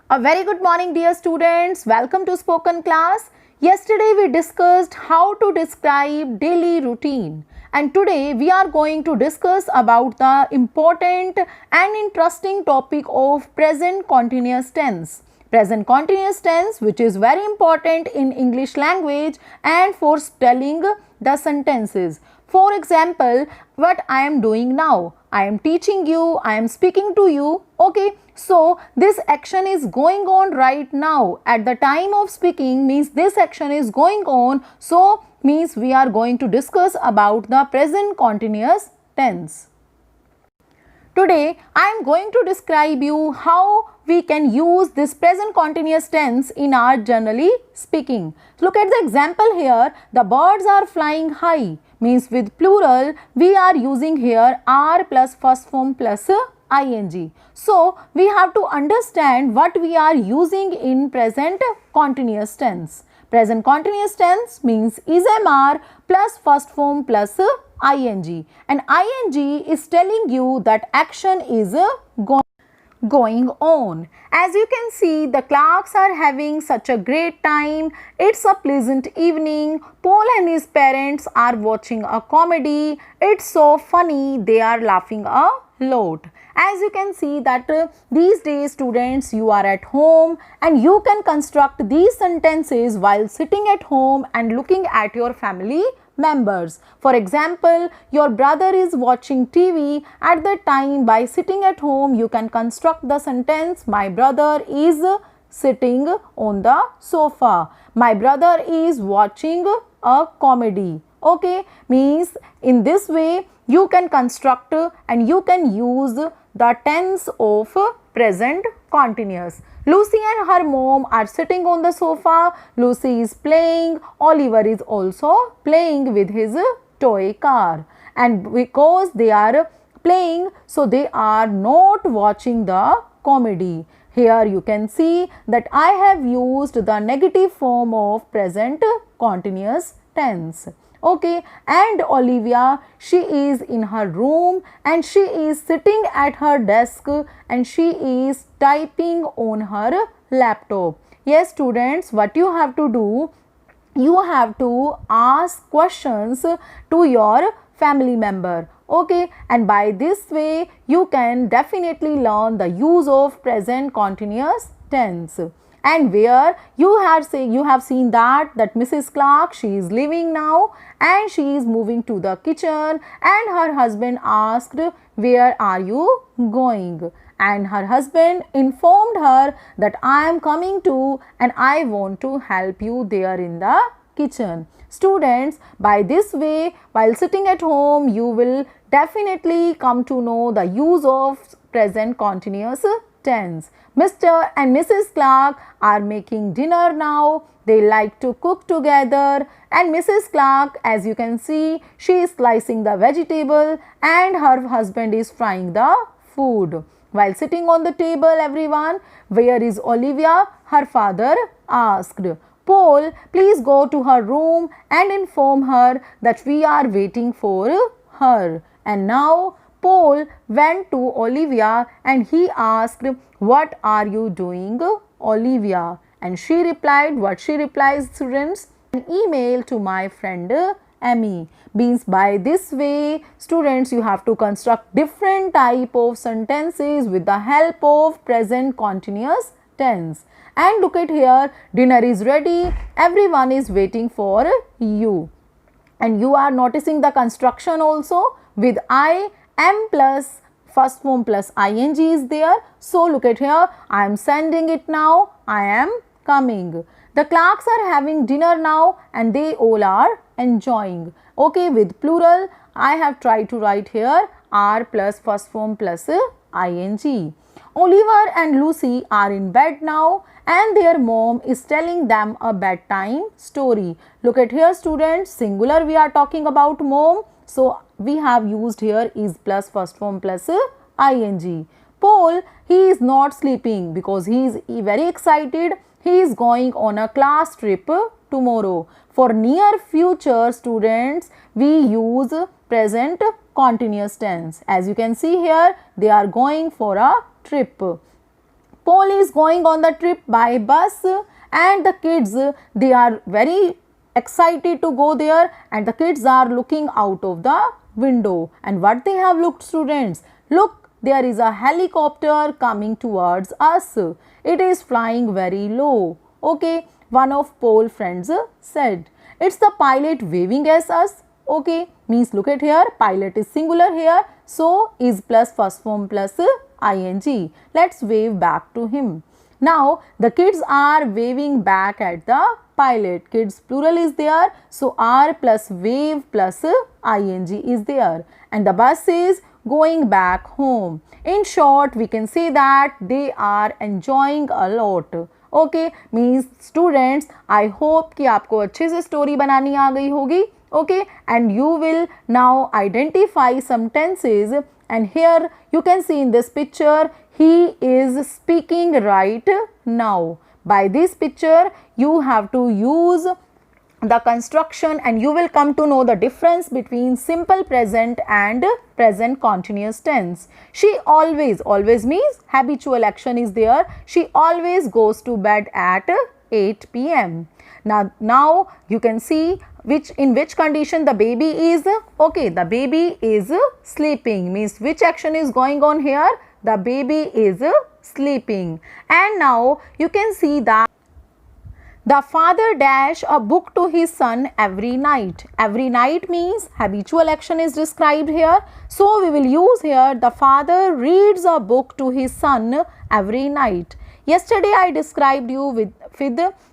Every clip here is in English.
A very good morning, dear students. Welcome to Spoken Class. Yesterday we discussed how to describe daily routine, and today we are going to discuss about the important and interesting topic of present continuous tense. Present continuous tense, which is very important in English language and for spelling the sentences. For example, what I am doing now, I am teaching you, I am speaking to you. Okay, so this action is going on right now. At the time of speaking means this action is going on. So means we are going to discuss about the present continuous tense. Today I am going to describe you how we can use this present continuous tense in our generally speaking. Look at the example here. The birds are flying high means with plural we are using here are plus first form plus ing. So we have to understand what we are using in present continuous tense. Present continuous tense means is MR plus first form plus ing, and ing is telling you that action is going on. As you can see, the Clarks are having such a great time. It's a pleasant evening. Paul and his parents are watching a comedy. It's so funny. They are laughing a lot. As you can see that these days students, you are at home and you can construct these sentences while sitting at home and looking at your family members. For example, your brother is watching TV. At that time, by sitting at home, you can construct the sentence, my brother is sitting on the sofa. My brother is watching a comedy. Okay, means in this way you can construct and you can use the tense of present continuous. Lucy and her mom are sitting on the sofa. Lucy is playing. Oliver is also playing with his toy car. And because they are playing, so they are not watching the comedy. Here you can see that I have used the negative form of present continuous tense. Okay, and Olivia, she is in her room and she is sitting at her desk and she is typing on her laptop. Yes, students, what you have to do, you have to ask questions to your family member. Okay, and by this way you can definitely learn the use of present continuous tense. And where you have seen that Mrs. Clark, she is leaving now and she is moving to the kitchen, and her husband asked, where are you going? And her husband informed her that I am coming to and I want to help you there in the kitchen. Students, by this way, while sitting at home, you will definitely come to know the use of present continuous tense. Mr. and Mrs. Clark are making dinner now. They like to cook together, and Mrs. Clark, as you can see, she is slicing the vegetable and her husband is frying the food. While sitting on the table, everyone, where is Olivia? Her father asked. Paul, please go to her room and inform her that we are waiting for her. And now Paul went to Olivia and he asked, what are you doing, Olivia? And she replied, what she replies, students? An email to my friend Amy. Means by this way, students, you have to construct different type of sentences with the help of present continuous tense. And look at here, dinner is ready. Everyone is waiting for you. And you are noticing the construction also with I am plus first form plus ing is there. So look at here, I am sending it now, I am coming. The Clarks are having dinner now and they all are enjoying. Okay, with plural, I have tried to write here are plus first form plus ing. Oliver and Lucy are in bed now and their mom is telling them a bedtime story. Look at here, students, singular we are talking about mom. So we have used here is plus first form plus ing. Paul, he is not sleeping because he is very excited. He is going on a class trip tomorrow. For near future, students, we use present continuous tense. As you can see here, they are going for a trip. Paul is going on the trip by bus, and the kids, they are very excited to go there, and the kids are looking out of the window. And what they have looked, students? Look, there is a helicopter coming towards us. It is flying very low. Okay, one of Paul friends said. It's the pilot waving at us. Okay, means look at here, pilot is singular here, so is plus first form plus ing. Let's wave back to him. Now the kids are waving back at the pilot. Kids plural is there, so are plus wave plus ing is there, and the bus is going back home. In short, we can say that they are enjoying a lot. Okay, means students, I hope कि आपको अच्छे से story बनानी आ गई होगी. Okay, and you will now identify some tenses, and here you can see in this picture he is speaking right now. By this picture you have to use the construction, and you will come to know the difference between simple present and present continuous tense. She always, always means habitual action is there. She always goes to bed at 8 p.m. Now you can see in which condition the baby is. Okay, the baby is sleeping, means which action is going on here? The baby is sleeping. And now you can see that the father dash a book to his son every night. Every night means habitual action is described here. So we will use here the father reads a book to his son every night. Yesterday I described you with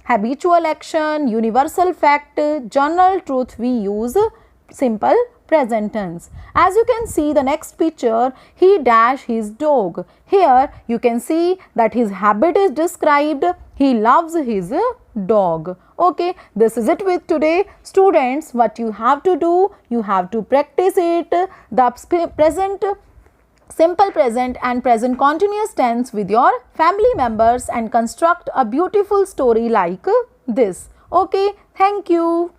habitual action, universal fact, general truth. We use simple present tense. As you can see the next picture, he dash his dog. Here you can see that his habit is described. He loves his dog. Okay, this is it with today. Students, what you have to do, you have to practice it, the present, simple present and present continuous tense with your family members, and construct a beautiful story like this. Okay, thank you.